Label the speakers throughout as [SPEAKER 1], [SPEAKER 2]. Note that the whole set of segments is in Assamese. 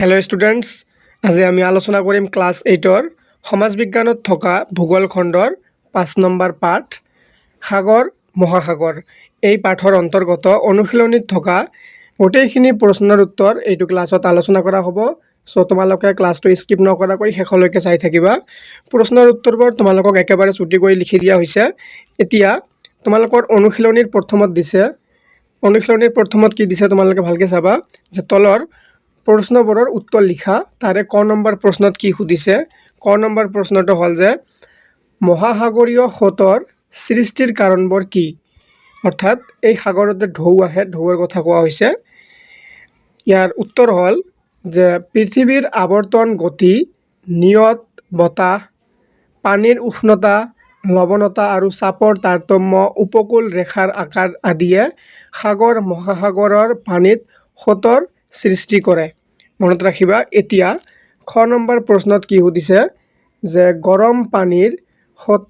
[SPEAKER 1] হেল্ল' ষ্টুডেণ্টছ, আজি আমি আলোচনা কৰিম ক্লাছ 8-ৰ সমাজ বিজ্ঞানত থকা ভূগোল খণ্ডৰ 5 নম্বৰ পাঠ সাগৰ মহাসাগৰ। এই পাঠৰ অন্তৰ্গত অনুশীলনীত থকা গোটেইখিনি প্ৰশ্নৰ উত্তৰ এইটো ক্লাছত আলোচনা কৰা হ'ব। চ' তোমালোকে ক্লাছটো স্কিপ নকৰাকৈ শেষলৈকে চাই থাকিবা। প্ৰশ্নৰ উত্তৰবোৰ তোমালোকক একেবাৰে চুটিকৈ লিখি দিয়া হৈছে। এতিয়া তোমালোকৰ অনুশীলনীৰ প্ৰথমত দিছে, অনুশীলনীৰ প্ৰথমত কি দিছে তোমালোকে ভালকৈ চাবা যে তলৰ প্ৰশ্নবোৰৰ উত্তৰ লিখা। তাৰে ক নম্বৰ প্ৰশ্নত কি সুধিছে? ক নম্বৰ প্ৰশ্নটো হ'ল যে মহাসাগৰীয় সোঁতৰ সৃষ্টিৰ কাৰণবোৰ কি? অৰ্থাৎ এই সাগৰতে ঢৌ আহে, ঢৌৰ কথা কোৱা হৈছে। ইয়াৰ উত্তৰ হ'ল যে পৃথিৱীৰ আৱৰ্তন গতি, নিয়ত বতাহ, পানীৰ উষ্ণতা, লৱণতা আৰু চাপৰ তাৰতম্য, উপকূল ৰেখাৰ আকাৰ আদিয়ে সাগৰ মহাসাগৰৰ পানীত সোঁতৰ সৃষ্টি কৰে। মনত ৰাখিবা। এতিয়া খ নম্বৰ প্ৰশ্নত কি সুধিছে যে গৰম পানীৰ সোঁত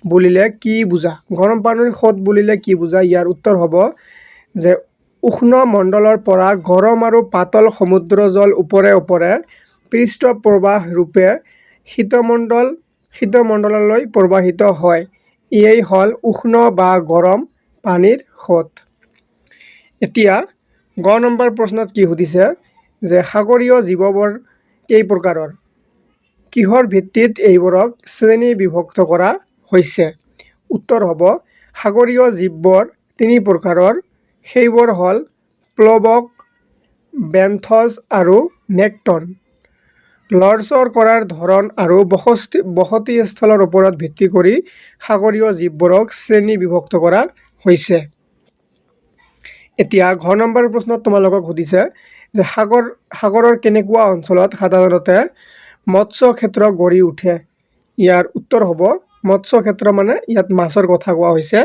[SPEAKER 1] বুলিলে কি বুজা? গৰম পানীৰ সোঁত বুলিলে কি বুজা? ইয়াৰ উত্তৰ হ'ব যে উষ্ণ মণ্ডলৰ পৰা গৰম আৰু পাতল সমুদ্ৰ জল ওপৰে ওপৰে পৃষ্ঠ প্ৰবাহ ৰূপে শীতমণ্ডললৈ প্ৰবাহিত হয়। ইয়েই হ'ল উষ্ণ বা গৰম পানীৰ সোঁত। এতিয়া গ নম্বৰ প্ৰশ্নত কি সুধিছে যে সাগৰীয় জীৱবোৰ কেই প্ৰকাৰৰ? কিহৰ ভিত্তিত এইবোৰক শ্ৰেণী বিভক্ত কৰা হৈছে? উত্তৰ হ'ব সাগৰীয় জীৱবোৰ 3 প্ৰকাৰৰ। সেইবোৰ হ'ল প্লৱক, বেন্থছ আৰু নেক্টন। লৰচৰ কৰাৰ ধৰণ আৰু বসতিস্থলৰ ওপৰত ভিত্তি কৰি সাগৰীয় জীৱবোৰক শ্ৰেণী বিভক্ত কৰা হৈছে। এতিয়া ঘ নম্বৰ প্ৰশ্নত তোমালোকক সুধিছে যে সাগৰৰ কেনেকুৱা অঞ্চলত সাধাৰণতে মৎস্য ক্ষেত্ৰ গঢ়ি উঠে? ইয়াৰ উত্তৰ হ'ব মৎস্য ক্ষেত্ৰ মানে ইয়াত মাছৰ কথা কোৱা হৈছে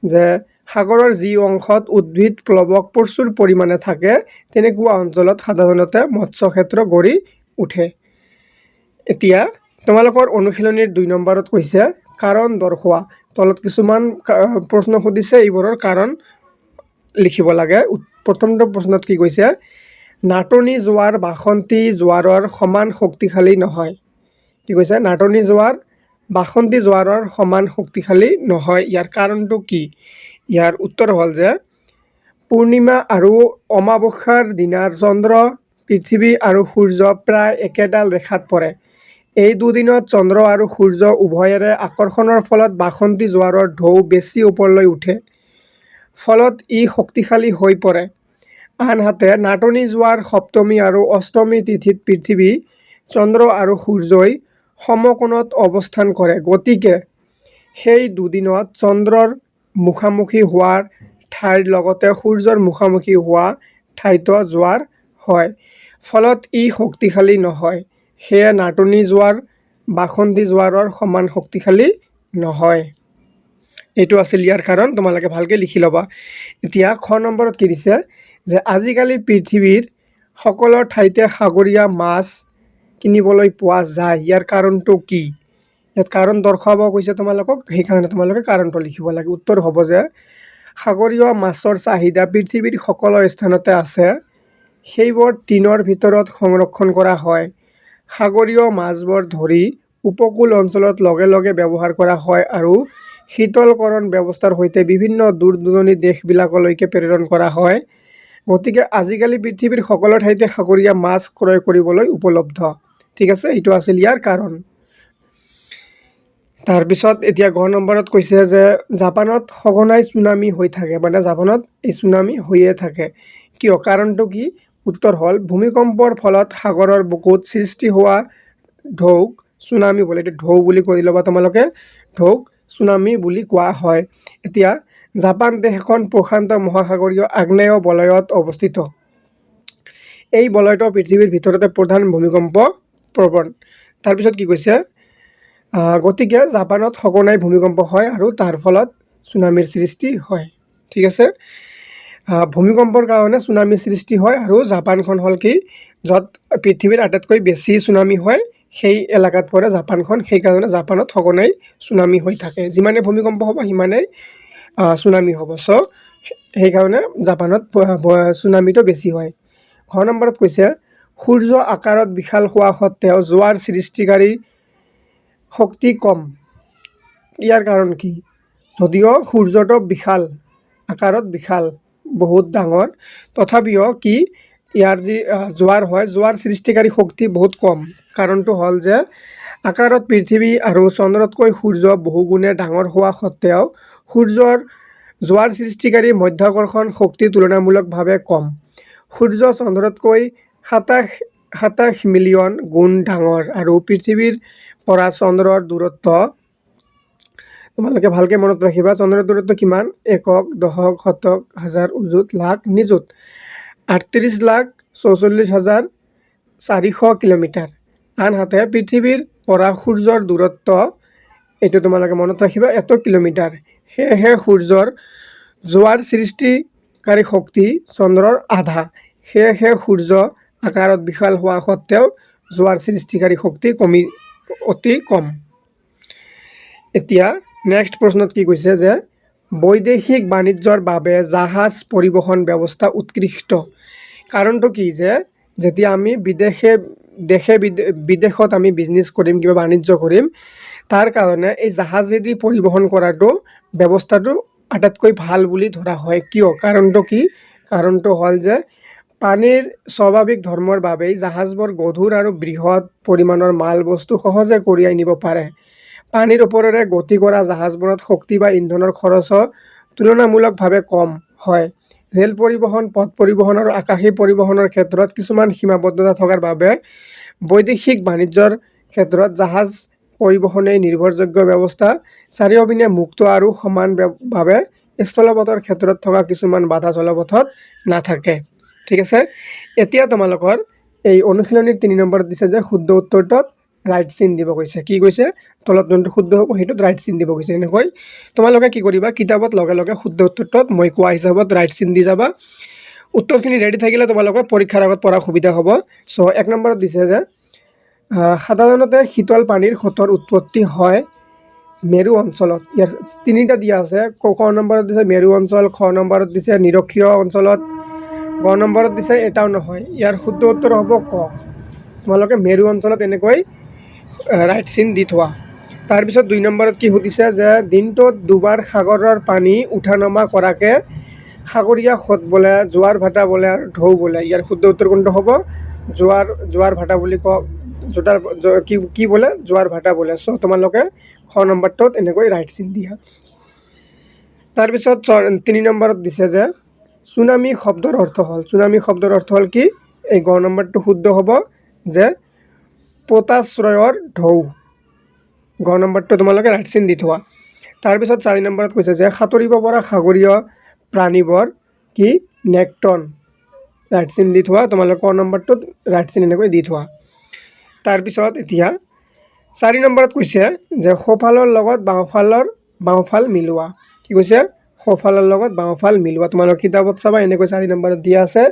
[SPEAKER 1] যে সাগৰৰ যি অংশত উদ্ভিদ প্লৱক প্ৰচুৰ পৰিমাণে থাকে তেনেকুৱা অঞ্চলত সাধাৰণতে মৎস্য ক্ষেত্ৰ গঢ়ি উঠে। এতিয়া তোমালোকৰ অনুশীলনীৰ 2 নম্বৰত কৈছে কাৰণ দৰ্শোৱা। তলত কিছুমান প্ৰশ্ন সুধিছে, এইবোৰৰ কাৰণ লিখিব লাগে। প্ৰথমটো প্ৰশ্নত কি কৈছে? নাটনি জোৱাৰ বাসন্তী জোৱাৰৰ সমান শক্তিশালী নহয়। কি কৈছে? নাটনি জোৱাৰ বাসন্তী জোৱাৰৰ সমান শক্তিশালী নহয়। ইয়াৰ কাৰণটো কি? ইয়াৰ উত্তৰ হ'ল যে পূৰ্ণিমা আৰু অমাৱস্যাৰ দিনাৰ চন্দ্ৰ, পৃথিৱী আৰু সূৰ্য প্ৰায় একেডাল ৰেখাত পৰে। এই দুদিনত চন্দ্ৰ আৰু সূৰ্য উভয়ৰে আকৰ্ষণৰ ফলত বাসন্তী জোৱাৰৰ ঢৌ বেছি ওপৰলৈ উঠে। ফলত ই শক্তিশালী হৈ পৰে। আনহাতে নাটনি জোৱাৰ সপ্তমী আৰু অষ্টমী তিথিত পৃথিৱী, চন্দ্ৰ আৰু সূৰ্যই সমকোণত অৱস্থান কৰে। গতিকে সেই দুদিনত চন্দ্ৰৰ মুখামুখি হোৱাৰ ঠাইৰ লগতে সূৰ্যৰ মুখামুখি হোৱা ঠাইতো জোৱাৰ হয়। ফলত ই শক্তিশালী নহয়। সেয়ে নাটনি জোৱাৰ বাসন্তী জোৱাৰৰ সমান শক্তিশালী নহয়। এইটো আছিল ইয়াৰ কাৰণ। তোমালোকে ভালকৈ লিখি ল'বা। এতিয়া খ নম্বৰত কি দিছে যে আজিকালি পৃথিৱীৰ সকলো ঠাইতে সাগৰীয় মাছ কিনিবলৈ পোৱা যায়। ইয়াৰ কাৰণটো কি? ইয়াত কাৰণ দৰ্শাব কৈছে তোমালোকক, সেইকাৰণে তোমালোকে কাৰণটো লিখিব লাগে। উত্তৰ হ'ব যে সাগৰীয় মাছৰ চাহিদা পৃথিৱীৰ সকলো স্থানতে আছে। সেইবোৰ টিনৰ ভিতৰত সংৰক্ষণ কৰা হয়। সাগৰীয় মাছবোৰ ধৰি উপকূল অঞ্চলত লগে লগে ব্যৱহাৰ কৰা হয় আৰু শীতলকৰণ ব্যৱস্থাৰ সৈতে বিভিন্ন দূৰ দূৰণি দেশবিলাকলৈকে প্ৰেৰণ কৰা হয়। গতিকে আজিকালি পৃথিৱীৰ সকলো ঠাইতে সাগৰীয় মাছ ক্ৰয় কৰিবলৈ উপলব্ধ। ঠিক আছে, এইটো আছিল ইয়াৰ কাৰণ। তাৰপিছত এতিয়া ঘ নম্বৰত কৈছে যে জাপানত সঘনাই চুনামি হৈ থাকে, মানে জাপানত এই চুনামি হৈয়ে থাকে। কিয়? কাৰণটো কি? উত্তৰ হ'ল ভূমিকম্পৰ ফলত সাগৰৰ বুকুত সৃষ্টি হোৱা ঢৌক চুনামি বুলি, এইটো ঢৌ বুলি কৈ ল'বা তোমালোকে, ঢৌক চুনামি বুলি কোৱা হয়। এতিয়া জাপান দেশখন প্ৰশান্ত মহাসাগৰীয় আগ্নেয় বলয়ত অৱস্থিত। এই বলয়টো পৃথিৱীৰ ভিতৰতে প্ৰধান ভূমিকম্প প্ৰৱণ। তাৰপিছত কি কৈছে? গতিকে জাপানত সঘনাই ভূমিকম্প হয় আৰু তাৰ ফলত চুনামিৰ সৃষ্টি হয়। ঠিক আছে, ভূমিকম্পৰ কাৰণে চুনামিৰ সৃষ্টি হয় আৰু জাপানখন হ'ল কি, য'ত পৃথিৱীৰ আটাইতকৈ বেছি চুনামি হয় সেই এলেকাত পৰে জাপানখন। সেইকাৰণে জাপানত সঘনাই চুনামি হৈ থাকে। যিমানে ভূমিকম্প হ'ব সিমানেই চুনামি হ'ব। সেইকাৰণে জাপানত চুনামিটো বেছি হয়। ঘ নম্বৰত কৈছে সূৰ্য আকাৰত বিশাল হোৱা সত্ত্বেও জোৱাৰ সৃষ্টিকাৰী শক্তি কম। ইয়াৰ কাৰণ কি? যদিও সূৰ্যটো বিশাল আকাৰত বিশাল বহুত ডাঙৰ, তথাপিও কি ইয়াৰ যি জোৱাৰ হয়, জোৱাৰ সৃষ্টিকাৰী শক্তি বহুত কম। কাৰণটো হ'ল যে আকাৰত পৃথিৱী আৰু চন্দ্ৰতকৈ সূৰ্য বহুগুণে ডাঙৰ হোৱা সত্ত্বেও সূৰ্যৰ জোৱাৰ সৃষ্টিকাৰী মধ্যাকৰ্ষণ শক্তি তুলনামূলকভাৱে কম। সূৰ্য চন্দ্ৰতকৈ ২৭ মিলিয়ন গুণ ডাঙৰ আৰু পৃথিৱীৰ পৰা চন্দ্ৰৰ দূৰত্ব, তোমালোকে ভালকৈ মনত ৰাখিবা, চন্দ্ৰৰ দূৰত্ব কিমান? একক, দশক, শতক, হাজাৰ, অযুত, লাখ, নিযুত। ৩৮,৪৪,৪০০ কিলোমিটাৰ। আনহাতে পৃথিৱীৰ পৰা সূৰ্যৰ দূৰত্ব, এইটো তোমালোকে মনত ৰাখিবা, ১ কিলোমিটাৰ। সেয়েহে সূৰ্যৰ জোৱাৰ সৃষ্টিকাৰী শক্তি চন্দ্ৰৰ আধা। সেয়েহে সূৰ্য আকাৰত বিশাল হোৱা সত্ত্বেও জোৱাৰ সৃষ্টিকাৰী শক্তি অতি কম। এতিয়া নেক্সট প্ৰশ্নত কি কৈছে যে বৈদেশিক বাণিজ্যৰ বাবে জাহাজ পৰিবহণ ব্যৱস্থা উৎকৃষ্ট। কাৰণটো কি? যে যেতিয়া আমি বিদেশত আমি বিজনেছ কৰিম, কিবা বাণিজ্য কৰিম, তাৰ কাৰণে এই জাহাজেদি পৰিবহণ কৰাটো ব্যৱস্থাটো আটাইতকৈ ভাল বুলি ধৰা হয়। কিয়? কাৰণটো কি? কাৰণটো হ'ল যে পানীৰ স্বাভাৱিক ধৰ্মৰ বাবেই জাহাজবোৰ গধুৰ আৰু বৃহৎ পৰিমাণৰ মাল বস্তু সহজে কঢ়িয়াই নিব পাৰে। পানীৰ ওপৰেৰে গতি কৰা জাহাজবোৰত শক্তি বা ইন্ধনৰ খৰচো তুলনামূলকভাৱে কম হয়। ৰেল পৰিবহণ, পথ পৰিবহণ আৰু আকাশী পৰিবহণৰ ক্ষেত্ৰত কিছুমান সীমাবদ্ধতা থকাৰ বাবে বৈদেশিক বাণিজ্যৰ ক্ষেত্ৰত জাহাজ পৰিবহণেই নিৰ্ভৰযোগ্য ব্যৱস্থা। চাৰিওপিনে মুক্ত আৰু সমানভাৱে স্থলপথৰ ক্ষেত্ৰত থকা কিছুমান বাধা জলপথত নাথাকে। ঠিক আছে, এতিয়া তোমালোকৰ এই অনুশীলনীৰ ৩ নম্বৰত দিছে যে শুদ্ধ উত্তৰটোত ৰাইট চিন দিব কৈছে। কি কৈছে? তলত যোনটো শুদ্ধ হ'ব সেইটোত ৰাইট চিন দিব কৈছে। এনেকৈ তোমালোকে কি কৰিবা, কিতাপত লগে লগে শুদ্ধ উত্তৰটোত মই কোৱা হিচাপত ৰাইট চিন দি যাবা। উত্তৰখিনি ৰেডি থাকিলে তোমালোকৰ পৰীক্ষাৰ আগত পঢ়া সুবিধা হ'ব। চ' ১ নম্বৰত দিছে যে সাধাৰণতে শীতল পানীৰ সোঁতৰ উৎপত্তি হয় মেৰু অঞ্চলত। ইয়াৰ ৩টা দিয়া আছে। ক নম্বৰত দিছে মেৰু অঞ্চল, খ নম্বৰত দিছে নিৰক্ষীয় অঞ্চলত, গ নম্বৰত দিছে এটাও নহয়। ইয়াৰ শুদ্ধ উত্তৰ হ'ব ক। তোমালোকে মেৰু অঞ্চলত এনেকৈ ৰাইট চিন দি থোৱা। তাৰপিছত ২ নম্বৰত কি সুধিছে যে দিনটোত দুবাৰ সাগৰৰ পানী উঠা নমা কৰাকে সাগৰীয় সোঁত বোলে, জোৱাৰ ভাটা বোলে আৰু ঢৌ বোলে। ইয়াৰ শুদ্ধ উত্তৰ কোনটো হ'ব? জোৱাৰ ভাটা বুলি কি বোলে? জোৱাৰ ভাটা বোলে। চ' তোমালোকে খ নম্বৰটোত এনেকৈ ৰাইট চিন দিয়া। তাৰপিছত ৩ নম্বৰত দিছে যে চুনামি শব্দৰ অৰ্থ হ'ল। চুনামি শব্দৰ অৰ্থ হ'ল কি? এই গ নম্বৰটো শুদ্ধ হ'ব যে পোতাশ্ৰয়ৰ ঢৌ। গ নম্বৰটো তোমালোকে ৰাইট চিন দি থোৱা। তাৰপিছত ৪ নম্বৰত কৈছে যে সাঁতুৰিব পৰা সাগৰীয় প্ৰাণীবোৰ কি? নেক্টন। ৰাইট চিন দি থোৱা। তোমালোকে ক নম্বৰটোত ৰাইট চিন এনেকৈ দি থোৱা। তাৰপিছত এতিয়া ৪ নম্বৰত কৈছে যে সোঁফালৰ লগত বাওঁফাল মিলোৱা। কি কৈছে? সোঁফালৰ লগত বাওঁফাল মিলোৱা। তোমালোকে কিতাপত চাবা এনেকৈ ৪ নম্বৰত দিয়া আছে।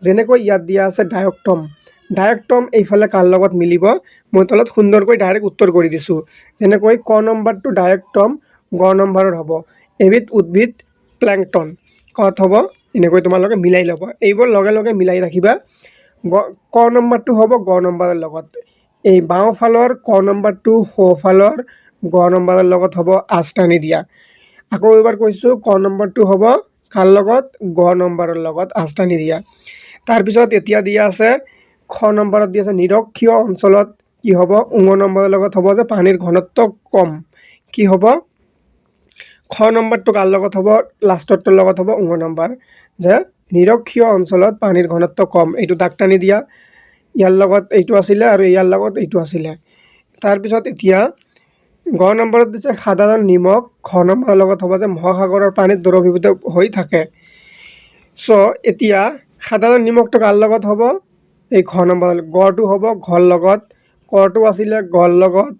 [SPEAKER 1] যেনেকৈ ইয়াত দিয়া আছে ডায়েক্টম। ডায়েক্টম এইফালে কাৰ লগত মিলিব? মই তলত সুন্দৰকৈ ডাইৰেক্ট উত্তৰ কৰি দিছোঁ। যেনেকৈ ক নম্বৰটো ডায়েক্টম গ নম্বৰৰ হ'ব। এবিধ উদ্ভিদ প্লেংকটন। কত হ'ব? এনেকৈ তোমালোকে মিলাই ল'বা। এইবোৰ লগে লগে মিলাই ৰাখিবা। ক নম্বৰটো হ'ব গ নম্বৰৰ লগত। এই বাওঁফালৰ ক নম্বৰটো সোঁফালৰ গ নম্বৰৰ লগত হ'ব আঁচটানি দিয়া। আকৌ এবাৰ কৈছোঁ, ক নম্বৰটো হ'ব কাৰ লগত? গ নম্বৰৰ লগত আঁচটানি দিয়া। তাৰপিছত এতিয়া দিয়া আছে খ নম্বৰত দিয়া আছে নিৰক্ষীয় অঞ্চলত কি হ'ব? ঙ নম্বৰৰ লগত হ'ব যে পানীৰ ঘনত্ব কম। কি হ'ব? খ নম্বৰটো কাৰ লগত হ'ব? লাষ্টৰটোৰ লগত হ'ব ঙ নম্বৰ, যে নিৰক্ষীয় অঞ্চলত পানীৰ ঘনত্ব কম। এইটো দাগ টানি দিয়া। ইয়াৰ লগত এইটো আছিলে আৰু ইয়াৰ লগত এইটো আছিলে। তাৰপিছত এতিয়া গ নম্বৰত দিছে সাধাৰণ নিমখ। খ নম্বৰৰ লগত হ'ব যে মহাসাগৰৰ পানীত দ্ৰৱীভূত হৈ থাকে। চ' এতিয়া সাধাৰণ নিমখটো কাৰ লগত হ'ব? এই ঘ নম্বৰ। গটো হ'ব ঘৰ লগত, কটো আছিলে গৰ লগত,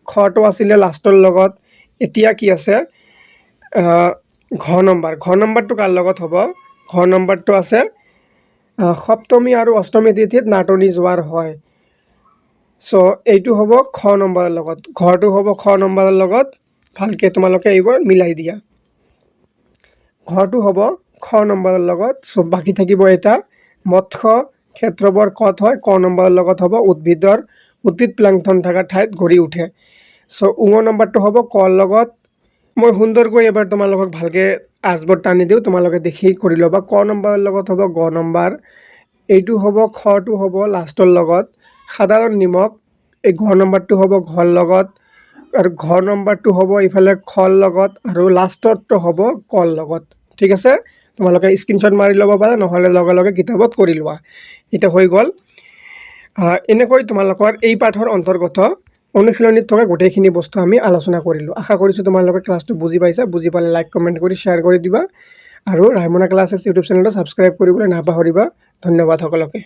[SPEAKER 1] খটো আছিলে লাষ্টৰ লগত। এতিয়া কি আছে? ঘ নম্বৰ। ঘ নম্বৰটো কাৰ লগত হ'ব? ঘ নম্বৰটো আছে সপ্তমী আৰু অষ্টমী তিথিত নাটনি জোৱাৰ হয়। চ' এইটো হ'ব খ নম্বৰৰ লগত। ঘৰটো হ'ব খ নম্বৰৰ লগত। ভালকৈ তোমালোকে এইবোৰ মিলাই দিয়া। ঘৰটো হ'ব খ নম্বৰৰ লগত। চ' বাকী থাকিব এটা মৎস্য ক্ষেত্ৰবোৰ ক'ত হয় ক নম্বৰৰ লগত হ'ব উদ্ভিদ প্লাংটন থকা ঠাইত গঢ়ি উঠে। চ' নম্বৰটো হ'ব কৰ লগত। মই সুন্দৰকৈ এবাৰ তোমালোকক ভালকৈ আচবোৰ টানি দিওঁ, তোমালোকে দেখি কৰি ল'বা। ক নম্বৰৰ লগত হ'ব গ নম্বৰ, এইটো হ'ব খটো হ'ব লাষ্টৰ লগত, সাধাৰণ নিমখ এই ঘ নম্বৰটো হ'ব ঘৰ লগত, আৰু ঘ নম্বৰটো হ'ব ইফালে খৰ লগত, আৰু লাষ্টৰটো হ'ব কৰ লগত। ঠিক আছে, তোমালোকে স্ক্ৰীনশ্বট মাৰি ল'ব পাৰা, নহ'লে লগে লগে কিতাপত কৰি লোৱা। এটা হৈ গ'ল। এনেকৈ তোমালোকৰ এই পাঠৰ অন্তৰ্গত অনুশীলনীত থকা গোটেইখিনি বস্তু আমি আলোচনা কৰিলোঁ। আশা কৰিছোঁ তোমালোকে ক্লাছটো বুজি পাইছা। বুজি পালে লাইক কমেণ্ট কৰি শ্বেয়াৰ কৰি দিবা, আৰু ৰাইমনা ক্লাছেছ ইউটিউব চেনেলটো ছাবস্ক্ৰাইব কৰিবলৈ নাপাহৰিবা। ধন্যবাদ সকলোকে।